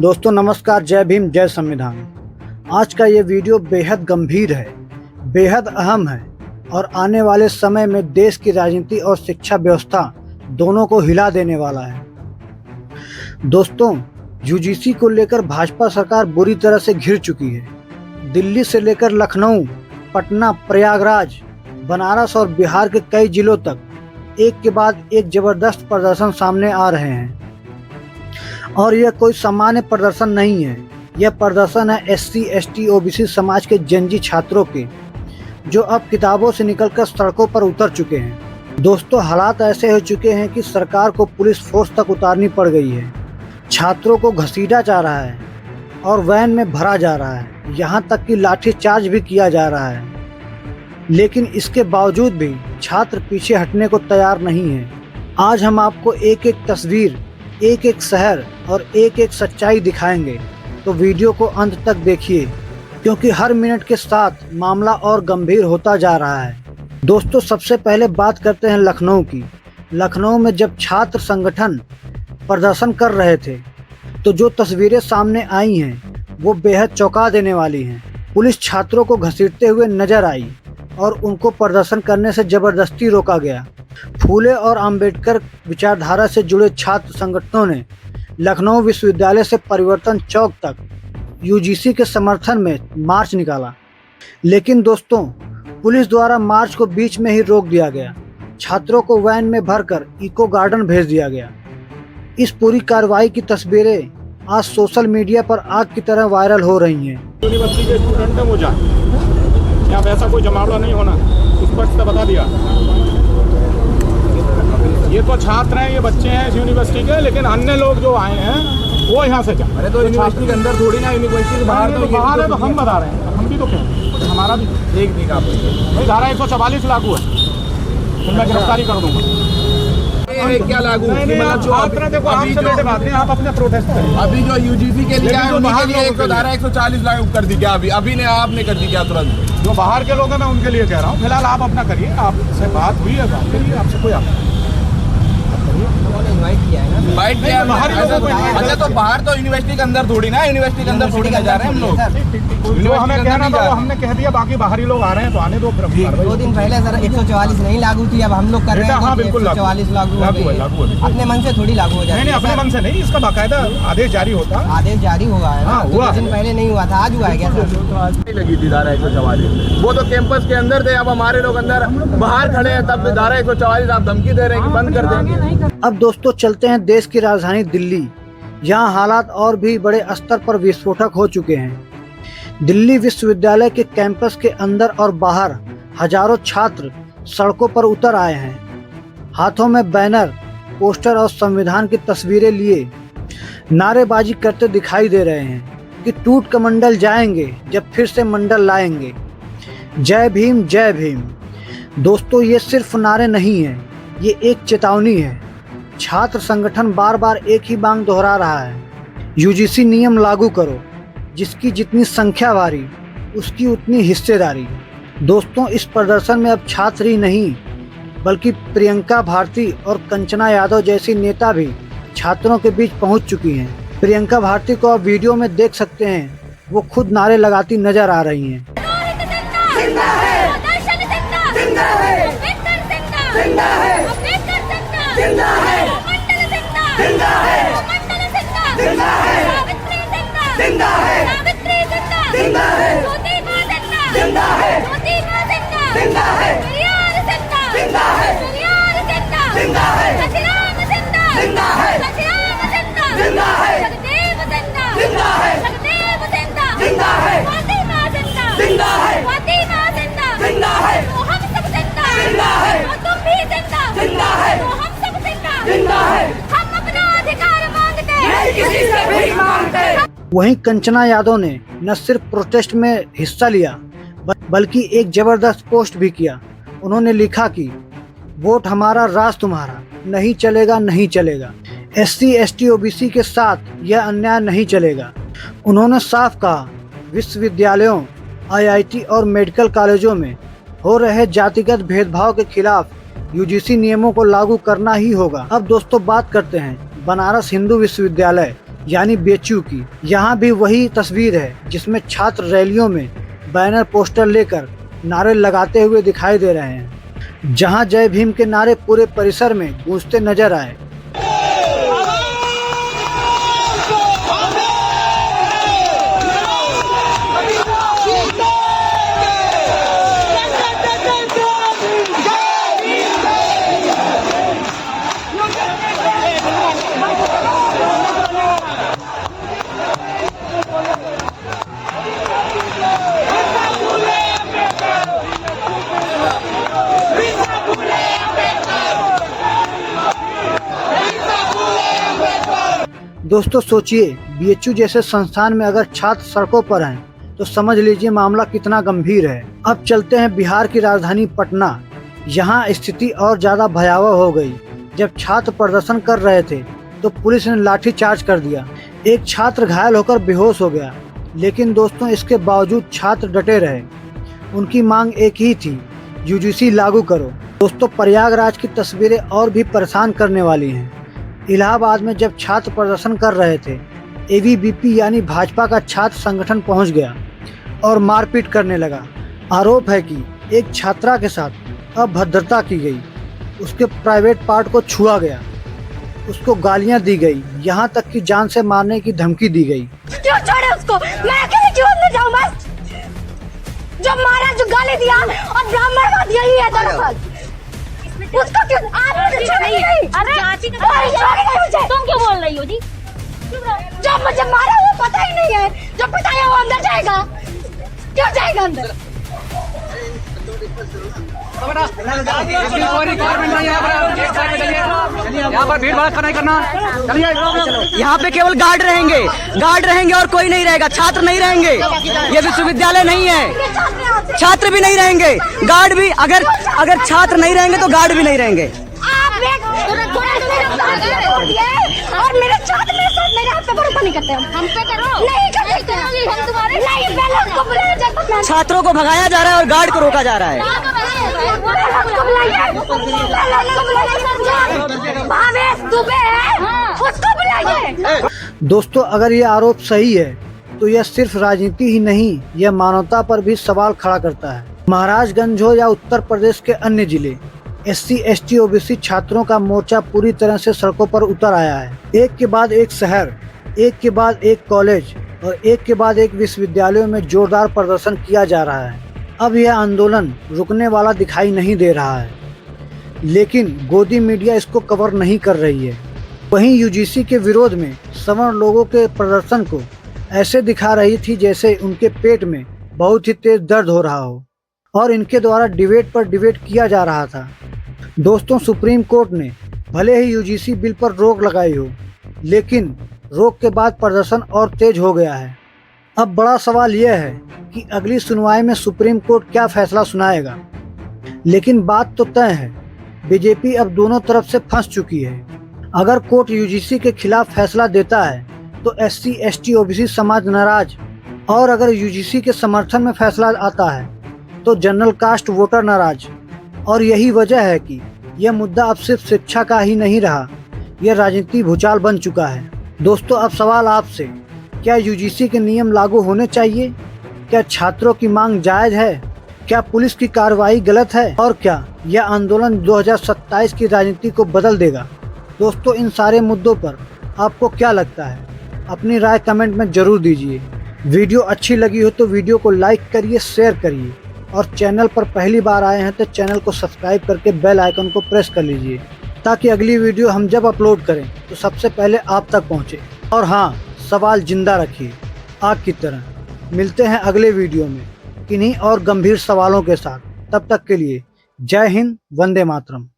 दोस्तों नमस्कार, जय भीम, जय संविधान। आज का ये वीडियो बेहद गंभीर है, बेहद अहम है और आने वाले समय में देश की राजनीति और शिक्षा व्यवस्था दोनों को हिला देने वाला है। दोस्तों, यूजीसी को लेकर भाजपा सरकार बुरी तरह से घिर चुकी है। दिल्ली से लेकर लखनऊ, पटना, प्रयागराज, बनारस और बिहार के कई जिलों तक एक के बाद एक जबरदस्त प्रदर्शन सामने आ रहे हैं। और यह कोई सामान्य प्रदर्शन नहीं है, यह प्रदर्शन है SC, ST, OBC समाज के जनजी छात्रों के, जो अब किताबों से निकलकर सड़कों पर उतर चुके हैं। दोस्तों, हालात ऐसे हो चुके हैं कि सरकार को पुलिस फोर्स तक उतारनी पड़ गई है। छात्रों को घसीटा जा रहा है और वैन में भरा जा रहा है, यहाँ तक कि लाठीचार्ज भी किया जा रहा है। लेकिन इसके बावजूद भी छात्र पीछे हटने को तैयार नहीं है। आज हम आपको एक एक तस्वीर, एक एक शहर और एक एक सच्चाई दिखाएंगे, तो वीडियो को अंत तक देखिए, क्योंकि हर मिनट के साथ मामला और गंभीर होता जा रहा है। दोस्तों, सबसे पहले बात करते हैं लखनऊ की। लखनऊ में जब छात्र संगठन प्रदर्शन कर रहे थे, तो जो तस्वीरें सामने आई हैं वो बेहद चौंका देने वाली हैं। पुलिस छात्रों को घसीटते हुए नजर आई और उनको प्रदर्शन करने से जबरदस्ती रोका गया। फूले और अंबेडकर विचारधारा से जुड़े छात्र संगठनों ने लखनऊ विश्वविद्यालय से परिवर्तन चौक तक यूजीसी के समर्थन में मार्च निकाला। लेकिन दोस्तों, पुलिस द्वारा मार्च को बीच में ही रोक दिया गया। छात्रों को वैन में भरकर इको गार्डन भेज दिया गया। इस पूरी कार्रवाई की तस्वीरें आज सोशल मीडिया पर आग की तरह वायरल हो रही हैं। यूनिवर्सिटी के स्टूडेंट हैं, वो जाए, यहाँ वैसा कोई जमावड़ा नहीं होना, स्पष्ट से बता दिया। ये तो छात्र हैं, ये बच्चे हैं इस यूनिवर्सिटी के, लेकिन अन्य लोग जो आए हैं वो यहाँ से जाए। अरे तो यूनिवर्सिटी के अंदर थोड़ी ना, यूनिवर्सिटी के बाहर तो बाहर है, तो हम बता रहे हैं, हम भी तो कहें, हमारा भी एक भी काम भाई धारा 144 लागू है, फिर मैं गिरफ्तारी कर दूंगा। क्या लागू? छात्र देखो, आपसे बैठे बात नहीं, आप अपने प्रोटेस्ट करें। अभी जो यूजीसी के लिए जो बाहर लोग धारा 140 लागू कर दी क्या? अभी ने आपने कर दी क्या तुरंत? जो बाहर के लोग हैं मैं उनके लिए कह रहा हूँ, फिलहाल आप अपना करिए। आपसे बात हुई है, बात करिए, आपसे कोई आप बाइट किया है बाहर लोगों को। अच्छा, तो बाहर तो यूनिवर्सिटी के अंदर थोड़ी ना, यूनिवर्सिटी के अंदर थोड़ी ना जा रहे हैं हम लोग। जो हमें कहना था वो हमने कह दिया, बाकी बाहरी लोग आ रहे हैं तो आने दो। 2 दिन पहले सर 144 नहीं लागू थी, अब हम लोग कर रहे हैं। हाँ, बिल्कुल 144 लागू है। अपने मन से थोड़ी लागू हो जाए। नहीं, अपने मन से नहीं, इसका बाकायदा आदेश जारी होता। आदेश जारी हुआ है। हाँ, हुआ। 2 दिन पहले नहीं हुआ था, आज हुआ है क्या सर? लगी थी धारा 144, वो तो कैंपस के अंदर थे। अब हमारे लोग अंदर बाहर खड़े हैं, तब धारा 144 आप धमकी दे रहे हैं कि बंद कर देंगे। अब दोस्तों चलते हैं देश की राजधानी दिल्ली। यहाँ हालात और भी बड़े स्तर पर विस्फोटक हो चुके हैं। दिल्ली विश्वविद्यालय के कैंपस के अंदर और बाहर हजारों छात्र सड़कों पर उतर आए हैं। हाथों में बैनर, पोस्टर और संविधान की तस्वीरें लिए नारेबाजी करते दिखाई दे रहे हैं कि टूट कमंडल जाएंगे जब फिर से मंडल लाएंगे। जय भीम, जय भीम। दोस्तों, ये सिर्फ नारे नहीं है, ये एक चेतावनी है। छात्र संगठन बार बार एक ही मांग दोहरा रहा है, यूजीसी नियम लागू करो, जिसकी जितनी संख्या भारी उसकी उतनी हिस्सेदारी। दोस्तों, इस प्रदर्शन में अब छात्र ही नहीं, बल्कि प्रियंका भारती और कंचना यादव जैसी नेता भी छात्रों के बीच पहुंच चुकी हैं। प्रियंका भारती को आप वीडियो में देख सकते हैं, वो खुद नारे लगाती नजर आ रही हैं। वहीं कंचना यादव ने न सिर्फ प्रोटेस्ट में हिस्सा लिया, बल्कि एक जबरदस्त पोस्ट भी किया। उन्होंने लिखा कि वोट हमारा, राज तुम्हारा, नहीं चलेगा, नहीं चलेगा। SC, ST, OBC के साथ यह अन्याय नहीं चलेगा। उन्होंने साफ कहा, विश्वविद्यालयों, IIT और मेडिकल कॉलेजों में हो रहे जातिगत भेदभाव के खिलाफ यूजीसी नियमों को लागू करना ही होगा। अब दोस्तों बात करते हैं बनारस हिंदू विश्वविद्यालय यानी बीएचयू की। यहाँ भी वही तस्वीर है जिसमें छात्र रैलियों में बैनर पोस्टर लेकर नारे लगाते हुए दिखाई दे रहे हैं। जहाँ जय भीम के नारे पूरे परिसर में गूंजते नजर आए। दोस्तों सोचिए, बीएचयू जैसे संस्थान में अगर छात्र सड़कों पर हैं तो समझ लीजिए मामला कितना गंभीर है। अब चलते हैं बिहार की राजधानी पटना। यहाँ स्थिति और ज्यादा भयावह हो गई। जब छात्र प्रदर्शन कर रहे थे तो पुलिस ने लाठीचार्ज कर दिया। एक छात्र घायल होकर बेहोश हो गया, लेकिन दोस्तों इसके बावजूद छात्र डटे रहे। उनकी मांग एक ही थी, यूजीसी लागू करो। दोस्तों प्रयागराज की तस्वीरें और भी परेशान करने वाली हैं। इलाहाबाद में जब छात्र प्रदर्शन कर रहे थे, एबीवीपी यानी भाजपा का छात्र संगठन पहुंच गया और मारपीट करने लगा। आरोप है कि एक छात्रा के साथ अभद्रता की गई, उसके प्राइवेट पार्ट को छुआ गया, उसको गालियां दी गई, यहाँ तक कि जान से मारने की धमकी दी गई। क्यों छोड़े उसको? मैं अकेले क्यों अंदर जाऊं? बस जो मारा, जो गाली दिया और ब्राह्मणवाद यही है दोनों का। उसको क्यों आप मुझे छोड़ नहीं? अरे मुझे तुम क्यों बोल रही हो जी? जो मुझे मारा वो पता ही नहीं है, जो पता है वो अंदर जाएगा। क्यों जाएगा अंदर? यहाँ पर भीड़ भाड़ नहीं करना। यहाँ पे केवल गार्ड रहेंगे और कोई नहीं रहेगा, छात्र नहीं रहेंगे। ये विश्वविद्यालय नहीं है, छात्र भी नहीं रहेंगे, गार्ड भी। अगर छात्र नहीं रहेंगे तो गार्ड भी नहीं रहेंगे। और मेरे छात्र मेरे साथ मेरे हाथ पे भरोसा नहीं करते। हम पे करो, नहीं कर सकते हम तुम्हारे। नहीं, पहले उसको बुलाया जाए। छात्रों को भगाया जा रहा है और गार्ड को रोका जा रहा है। उसको बुलाइए, उसको बुलाइए। दोस्तों अगर ये आरोप सही है तो यह सिर्फ राजनीति ही नहीं, यह मानवता पर भी सवाल खड़ा करता है। महाराजगंज हो या उत्तर प्रदेश के अन्य जिले, SC ST OBC छात्रों का मोर्चा पूरी तरह से सड़कों पर उतर आया है। एक के बाद एक शहर, एक के बाद एक कॉलेज और एक के बाद एक विश्वविद्यालयों में जोरदार प्रदर्शन किया जा रहा है। अब यह आंदोलन रुकने वाला दिखाई नहीं दे रहा है, लेकिन गोदी मीडिया इसको कवर नहीं कर रही है। वहीं यूजीसी के विरोध में सवर्ण लोगों के प्रदर्शन को ऐसे दिखा रही थी जैसे उनके पेट में बहुत ही तेज दर्द हो रहा हो और इनके द्वारा डिबेट पर डिबेट किया जा रहा था। दोस्तों सुप्रीम कोर्ट ने भले ही यूजीसी बिल पर रोक लगाई हो, लेकिन रोक के बाद प्रदर्शन और तेज हो गया है। अब बड़ा सवाल यह है कि अगली सुनवाई में सुप्रीम कोर्ट क्या फैसला सुनाएगा। लेकिन बात तो तय है, बीजेपी अब दोनों तरफ से फंस चुकी है। अगर कोर्ट यूजीसी के खिलाफ फैसला देता है तो SC ST OBC समाज नाराज, और अगर यूजीसी के समर्थन में फैसला आता है तो जनरल कास्ट वोटर नाराज। और यही वजह है कि यह मुद्दा अब सिर्फ शिक्षा का ही नहीं रहा, यह राजनीतिक भूचाल बन चुका है। दोस्तों अब सवाल आपसे, क्या यूजीसी के नियम लागू होने चाहिए? क्या छात्रों की मांग जायज है? क्या पुलिस की कार्रवाई गलत है? और क्या यह आंदोलन 2027 की राजनीति को बदल देगा? दोस्तों इन सारे मुद्दों पर आपको क्या लगता है? अपनी राय कमेंट में जरूर दीजिए। वीडियो अच्छी लगी हो तो वीडियो को लाइक करिए, शेयर करिए और चैनल पर पहली बार आए हैं तो चैनल को सब्सक्राइब करके बेल आइकन को प्रेस कर लीजिए, ताकि अगली वीडियो हम जब अपलोड करें तो सबसे पहले आप तक पहुंचे। और हाँ, सवाल जिंदा रखिए आग की तरह। मिलते हैं अगले वीडियो में किन्हीं और गंभीर सवालों के साथ। तब तक के लिए जय हिंद, वंदे मातरम।